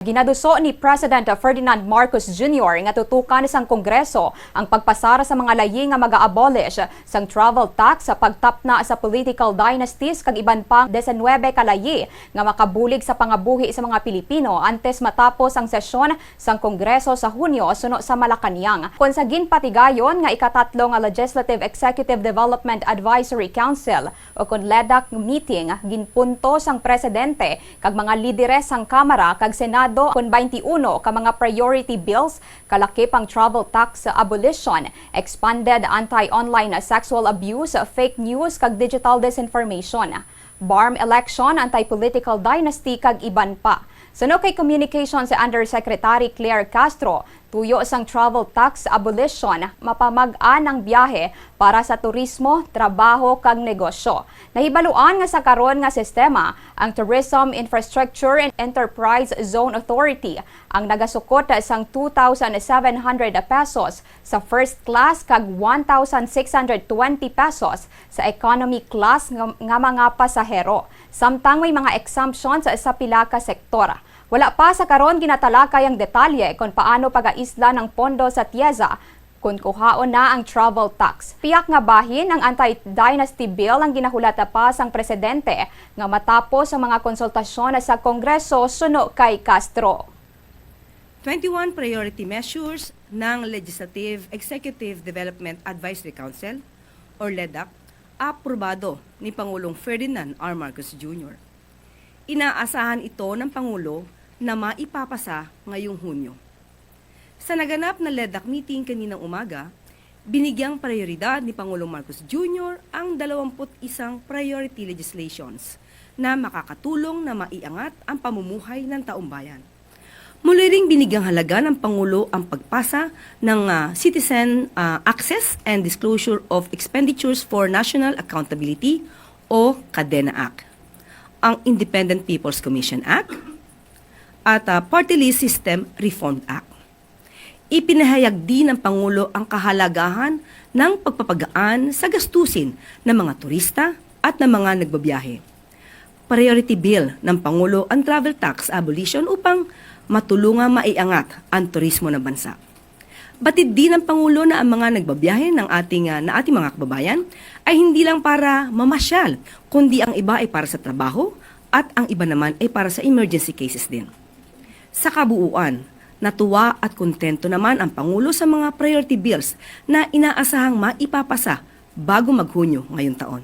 Ginaduso ni President Ferdinand Marcos Jr. nga tutukan sang Kongreso ang pagpasara sa mga layi nga mag-abolish sang travel tax sa pagtapna sa political dynasties kag iban pang 19 ka layi nga makabulig sa pangabuhi sa mga Pilipino antes matapos ang sesyon sang Kongreso sa Hunyo suno sa Malacañang. Kung sa ginpatigayon nga ikatatlo nga Legislative Executive Development Advisory Council o kun LEDAC meeting ginpunto sang presidente kag mga lideres sang Kamara kag Senado kun 21 ka mga priority bills kalakip ang travel tax abolition, expanded anti-online sexual abuse, fake news kag digital disinformation, BARM election, anti-political dynasty kag iban pa. Suno kay Communications Undersecretary Claire Castro, tuyo sang travel tax abolition, mapamag-an ang biyahe para sa turismo, trabaho kag negosyo. Nahibaluan nga sa karon nga sistema ang Tourism Infrastructure and Enterprise Zone Authority ang nagasukot sang 2,700 pesos sa first class kag 1,620 pesos sa economy class nga mga pasahero. Samtang may mga exemptions sa pila ka sektor. Wala pa sa karon ginatalakay ang detalye kung paano pag-aisla ng pondo sa TIEZA kung kuhaon na ang travel tax. Piyak nga bahin ang anti-dynasty bill ang ginahulata pa sang presidente nga matapos ang mga konsultasyon sa Kongreso suno kay Castro. 21 priority measures ng Legislative Executive Development Advisory Council or LEDAC aprobado ni Pangulong Ferdinand R. Marcos Jr. Inaasahan ito ng Pangulo na maipapasa ngayong Hunyo. Sa naganap na LEDAC meeting kaninang umaga, binigyang prioridad ni Pangulong Marcos Jr. ang 21 priority legislations na makakatulong na maiangat ang pamumuhay ng taumbayan. Muli ring binigyang halaga ng Pangulo ang pagpasa ng Citizen Access and Disclosure of Expenditures for National Accountability o CADENA Act, ang Independent People's Commission Act, at Party List System Reform Act. Ipinahayag din ng Pangulo ang kahalagahan ng pagpapagaan sa gastusin ng mga turista at ng mga nagbabiyahe. Priority bill ng Pangulo ang travel tax abolition upang matulungan maiangat ang turismo ng bansa. Batid din ng Pangulo na ang mga nagbabiyahe ng ating mga kababayan ay hindi lang para mamasyal, kundi ang iba ay para sa trabaho at ang iba naman ay para sa emergency cases din. Sa kabuuan, natuwa at kontento naman ang Pangulo sa mga priority bills na inaasahang maipapasa bago mag-Hunyo ngayong taon.